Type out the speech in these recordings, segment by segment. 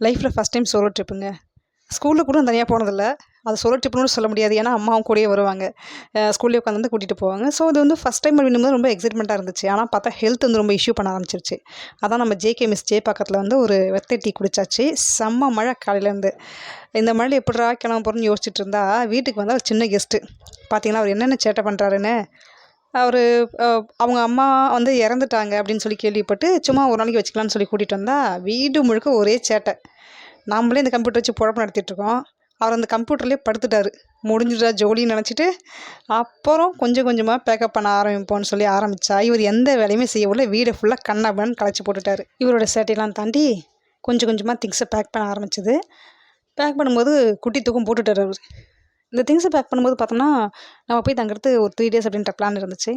லைஃப்பில் first time solo ட்ரிப்புங்க. ஸ்கூலில் கூட நான் தனியாக போனதில்ல. அது சோலோ ட்ரிப்புன்னு சொல்ல முடியாது. ஏன்னா, அம்மாவும் கூடயே வருவாங்க. ஸ்கூல்லேயே உட்காந்து வந்து கூட்டிகிட்டு போவாங்க. ஸோ, அது வந்து ஃபஸ்ட் டைம் அப்படின்னும்போது ரொம்ப எக்ஸைட்மெண்ட்டாக இருந்துச்சு. ஆனால் பார்த்தா ஹெல்த் வந்து ரொம்ப இஷ்யூ பண்ண ஆரம்பிச்சிருச்சு. அதான் நம்ம ஜேகே மிஸ் பக்கத்தில் வந்து ஒரு வெத்தை டீ குடிச்சாச்சு. செம்ம மழை காலையிலேருந்து. இந்த மழையில் எப்பிட்றா கிளம்ப போகிறோன்னு யோசிச்சுட்டு இருந்தா, வீட்டுக்கு வந்தால் ஒரு சின்ன கெஸ்ட்டு. பார்த்தீங்கன்னா, அவர் என்னென்ன சேட்டை பண்ணுறாருன்னு. அவரு அவங்க அம்மா வந்து இறந்துட்டாங்க அப்படின்னு சொல்லி கேள்விப்பட்டு, சும்மா ஒரு நாளைக்கு வச்சுக்கலான்னு சொல்லி கூட்டிகிட்டு வந்தா, வீடு முழுக்க ஒரே சேட்டை. நாமளே இந்த கம்ப்யூட்டர் வச்சு பொழப்பு நடத்திட்டுருக்கோம். அவர் அந்த கம்ப்யூட்டர்லேயே படுத்துட்டாரு. முடிஞ்சுதா ஜோலின்னு நினச்சிட்டு, அப்புறம் கொஞ்சம் கொஞ்சமாக பேக்கப் பண்ண ஆரம்பிப்போம்னு சொல்லி ஆரம்பித்தா, இவர் எந்த வேலையுமே செய்யவில்லை. வீடை ஃபுல்லாக கண்ணாபின்னு கலைச்சி போட்டுட்டாரு. இவரோட சேட்டையெல்லாம் தாண்டி கொஞ்சம் கொஞ்சமாக திங்ஸை பேக் பண்ண ஆரம்பிச்சது. பேக் பண்ணும்போது குட்டி தூக்கம் போட்டுட்டார் அவர். இந்த திங்ஸை பேக் பண்ணும்போது பார்த்தோம்னா, நம்ம போய் தங்குறது ஒரு 3 டேஸ் அப்படின்ற பிளான் இருந்துச்சு.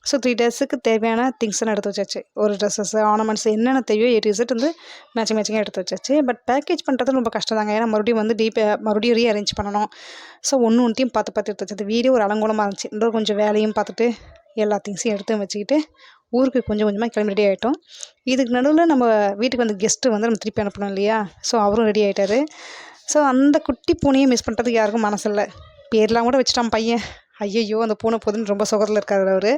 ஸோ 3 டேஸுக்கு தேவையான திங்ஸ்லாம் எடுத்து வச்சாச்சு. ஒரு ட்ரெஸ்ஸஸ், ஆர்னமெண்ட்ஸ் என்னென்ன தேவையோ ஏ டு இசட் வந்து மேட்சிங்காக எடுத்து வச்சாச்சு. பட் பேக்கேஜ் பண்ணுறது ரொம்ப கஷ்டம் தாங்க. ஏன்னா மறுபடியும் வந்து மறுபடியும் ரீஅரேஞ்ச் பண்ணணும். ஸோ ஒன்றையும் பார்த்து பார்த்து எடுத்து வச்சது. வீடே ஒரு அலங்கோலமாக இருந்துச்சு. இன்னொரு கொஞ்சம் வேலையும் பார்த்துட்டு எல்லா திங்ஸையும் எடுத்து வச்சுக்கிட்டு ஊருக்கு கொஞ்சம் கொஞ்சமாக கிளம்பி ரெடி ஆகிட்டோம். இதுக்கு நடுவில் நம்ம வீட்டுக்கு வந்து கெஸ்ட்டு வந்து நம்ம திருப்பி அனுப்பணும் இல்லையா? ஸோ அவரும் ரெடி ஆகிட்டாரு. ஸோ அந்த குட்டி பூனையை மிஸ் பண்ணுறதுக்கு யாருக்கும் மனசில்ல. பேர்லாம் கூட வச்சுட்டான் பையன். ஐயையோ! அந்த பூனை போதுன்னு ரொம்ப சுகத்தில் இருக்காரு அவரு.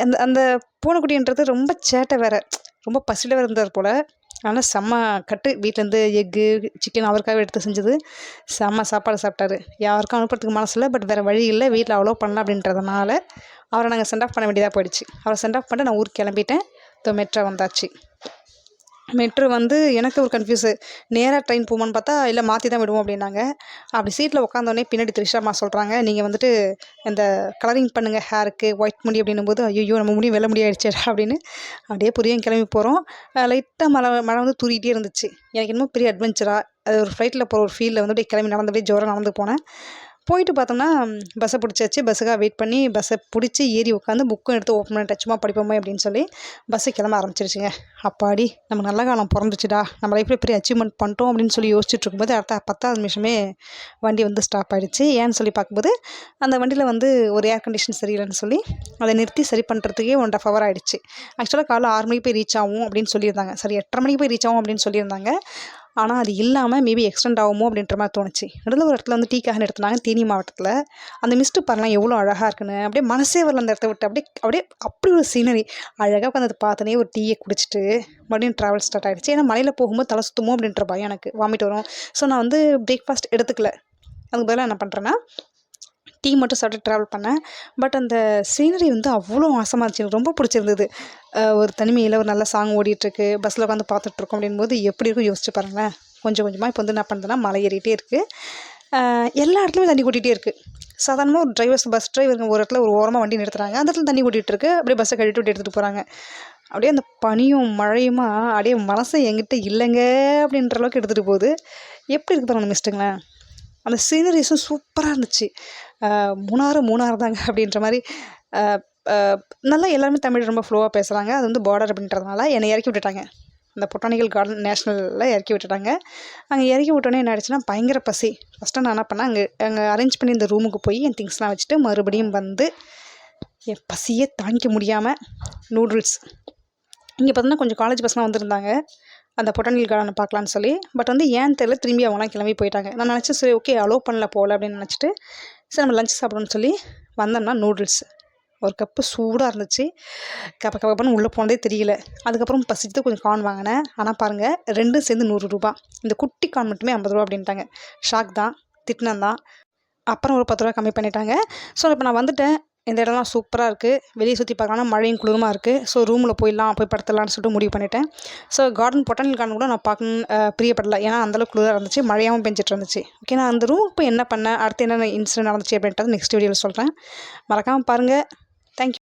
அந்த அந்த பூனைக்குட்டின்றது ரொம்ப சேட்டை வேறு. ரொம்ப பசியில் வேறு இருந்தார் போல். அதனால் செம்ம கட்டு. வீட்டிலேருந்து எக்கு, சிக்கன் அவருக்காகவே எடுத்து செஞ்சது. செம்ம சாப்பாடு சாப்பிட்டாரு. யாருக்கும் அனுப்புறதுக்கு மனசு இல்லை. பட் வேறு வழி இல்லை. வீட்டில் அலோவ் பண்ணல அப்படின்றதுனால அவரை நாங்கள் சென்ட் ஆஃப் பண்ண வேண்டியதாக போயிடுச்சு. அவரை சென்ட் ஆஃப் பண்ணிட்டு நான் ஊருக்கு கிளம்பிட்டேன். மெட்ரோ வந்தாச்சு. மெட்ரோ வந்து எனக்கு ஒரு கன்ஃப்யூஸு. நேராக ட்ரெயின் போமான்னு பார்த்தா, இல்லை மாற்றி தான் விடுவோம் அப்படின்னாங்க. அப்படி சீட்டில் உட்காந்தோடனே பின்னாடி த்ரிஷாம்மா சொல்கிறாங்க, நீங்கள் வந்துட்டு இந்த கலரிங் பண்ணுங்கள் ஹேருக்கு, ஒயிட் முடி அப்படின்னும்போது, ஐயோ நம்ம முடியும் வெள்ளை முடியாயிடுச்சு அப்படின்னு அப்படியே புரியும் கிளம்பி போகிறோம். லைட்டாக மழை வந்து தூரிகிட்டே இருந்துச்சு. எனக்கு இன்னும் பெரிய அட்வென்ச்சராக அது ஒரு ஃப்ளைட்டில் போகிற ஒரு ஃபீலில் வந்து அப்படியே கிளம்பி நடந்து அப்படியே ஜோராக நடந்து போனேன். போயிட்டு பார்த்தோம்னா பஸ்ஸை பிடிச்சாச்சு. பஸ்ஸுக்காக வெயிட் பண்ணி பஸ்ஸை பிடிச்சி ஏறி உட்காந்து புக்கும் எடுத்து ஓப்பன் பண்ணி டச்சுமா படிப்போமே அப்படின்னு சொல்லி பஸ்ஸு கிளம்ப ஆரம்பிச்சிருச்சுங்க. அப்பாடி நம்ம நல்ல காலம் பிறந்துச்சுடா, நம்ம லைஃப்பில் பெரிய அச்சீவ்மெண்ட் பண்ணிட்டோம் அப்படின்னு சொல்லி யோசிச்சுட்டு இருக்கும்போது அடுத்த 10வது நிமிஷமே வண்டி வந்து ஸ்டாப் ஆகிடுச்சு. ஏன்னு சொல்லி பார்க்கும்போது அந்த வண்டியில் வந்து ஒரு ஏர் கண்டிஷன் சரியில்லைன்னு சொல்லி அதை நிறுத்தி சரி பண்ணுறதுக்கே 1.5 hour ஆகிடுச்சு. ஆக்சுவலாக காலைல 6 மணிக்கு போய் ரீச் ஆகும் அப்படின்னு சொல்லியிருந்தாங்க. சரி 8:30 மணிக்கு போய் ரீச் ஆகும் அப்படின்னு சொல்லியிருந்தாங்க. ஆனால் அது இல்லாமல் மேபி எக்ஸ்டெண்ட் ஆகுமோ அப்படின்ற மாதிரி தோணுச்சு. நடுவில் ஒரு இடத்துல வந்து டீக்காக நிறுத்தினாங்க தேனி மாவட்டத்தில். அந்த மிஸ்ட்டு பாருலாம் எவ்வளோ அழகாக இருக்குன்னு. அப்படியே மனசே வரல அந்த இடத்த விட்டு. அப்படியே அப்படியே அப்படி ஒரு சீனரி அழகாக உட்காந்து அதை பார்த்தோன்னே ஒரு டீயை குடிச்சிட்டு மறுபடியும் ட்ராவல் ஸ்டார்ட் ஆகிடுச்சு. ஏன்னா மலையில் போகும்போது தலை சுற்றுமோ அப்படின்ற பயம் எனக்கு, வாமிட் வரும். ஸோ நான் வந்து பிரேக்ஃபாஸ்ட் எடுத்துக்கல. அதுக்கு பதிலாக என்ன பண்ணுறேன்னா டீ மட்டும் சாப்பிட்டு ட்ராவல் பண்ணேன். பட் அந்த சீனரி வந்து அவ்வளோ வாசமாக இருந்துச்சு. எனக்கு ரொம்ப பிடிச்சிருந்தது. ஒரு தனிமையில் ஒரு நல்ல சாங் ஓடிட்டுருக்கு, பஸ்ஸில் உட்காந்து பார்த்துட்ருக்கோம் அப்படின்போது எப்படி இருக்கும் யோசிச்சு பாருங்களேன். கொஞ்சம் கொஞ்சமாக இப்போ வந்து என்ன பண்ணுறதுன்னா மலை ஏறிட்டே இருக்குது. எல்லா இடத்துலையுமே தண்ணி கொட்டிகிட்டே இருக்குது. சாதாரணமாக ஒரு பஸ் டிரைவருங்க ஒரு இடத்துல ஒரு ஓரமாக வண்டி நிறுத்துறாங்க. அந்த இடத்துல தண்ணி கொட்டிகிட்ருக்கு. அப்படியே பஸ்ஸை கழட்டி விட்டு எடுத்துகிட்டு போகிறாங்க. அப்படியே அந்த பனியும் மழையுமா அப்படியே மனசை என்கிட்ட இல்லைங்க அப்படின்ற அளவுக்கு எடுத்துகிட்டு போகுது. எப்படி இருக்குது பாருங்க மிஸ்ட்டுங்களேன். அந்த சீனரிஸும் சூப்பராக இருந்துச்சு. மூணாறு தாங்க அப்படின்ற மாதிரி நல்லா எல்லாருமே தமிழ் ரொம்ப ஃப்ளோவாக பேசுகிறாங்க. அது வந்து பார்டர் அப்படின்றதுனால என்னை இறக்கி விட்டுட்டாங்க. அந்த பொட்டானிக்கல் கார்டன் நேஷ்னலில் இறக்கி விட்டுட்டாங்க. அங்கே இறக்கி விட்டோன்னே என்ன ஆயிடுச்சுன்னா பயங்கர பசி. ஃபஸ்ட்டு நான் என்ன பண்ணேன், அங்கே அரேஞ்ச் பண்ணி இந்த ரூமுக்கு போய் என் திங்ஸ்லாம் வச்சுட்டு மறுபடியும் வந்து என் பசியே தாங்கிக்க முடியாமல் நூடுல்ஸ். இங்கே பார்த்தோன்னா கொஞ்சம் காலேஜ் பசங்களாம் வந்திருந்தாங்க அந்த பொட்டானிக்கல் கார்டனை பார்க்கலான்னு சொல்லி. பட் வந்து ஏன்னு தெரியல திரும்பி அவங்களாம் கிளம்பி போயிட்டாங்க. நான் நினச்சேன் சரி ஓகே அலோவ் பண்ணல போகல அப்படின்னு நினச்சிட்டு சரி நம்ம லஞ்ச் சாப்பிடணும்னு சொல்லி வந்தோம்னா நூடுல்ஸ் ஒரு கப்பு சூடாக இருந்துச்சு. கப்பன்னு உள்ளே போனதே தெரியல. அதுக்கப்புறம் பசித்து கொஞ்சம் கார்ன் வாங்கினேன். ஆனால் பாருங்கள் 2 சேர்ந்து 100 ரூபா. இந்த குட்டி கார்ன் மட்டுமே 50 ரூபா அப்படின்ட்டாங்க. ஷாக் தான், திட்டினன் தான். அப்புறம் ஒரு 10 ரூபா கம்மி பண்ணிட்டாங்க. ஸோ இப்போ நான் வந்துட்டேன். இந்த இடம்லாம் சூப்பராக இருக்குது. வெளியே சுற்றி பார்க்கலாம், மழையும் குளிருமா இருக்குது. ஸோ ரூமில் போய் படுத்துடலான்னு சொல்லிட்டு முடிவு பண்ணிட்டேன். ஸோ பொட்டானிக்கல் கார்டன் கூட நான் பார்க்கணும் பிரியப்படலை. ஏன்னா அந்தளவுக்கு குளிராக இருந்துச்சு, மழையாகவும் பெஞ்சிட்டு இருந்துச்சு. ஓகே, நான் அந்த ரூமுக்கு போய் என்ன பண்ணேன், அடுத்து என்னென்ன இன்சிடென்ட் நடந்துச்சு அப்படின்றது நெக்ஸ்ட் வீடியோவில் சொல்கிறேன். மறக்காமல் பாருங்கள். தேங்க்யூ.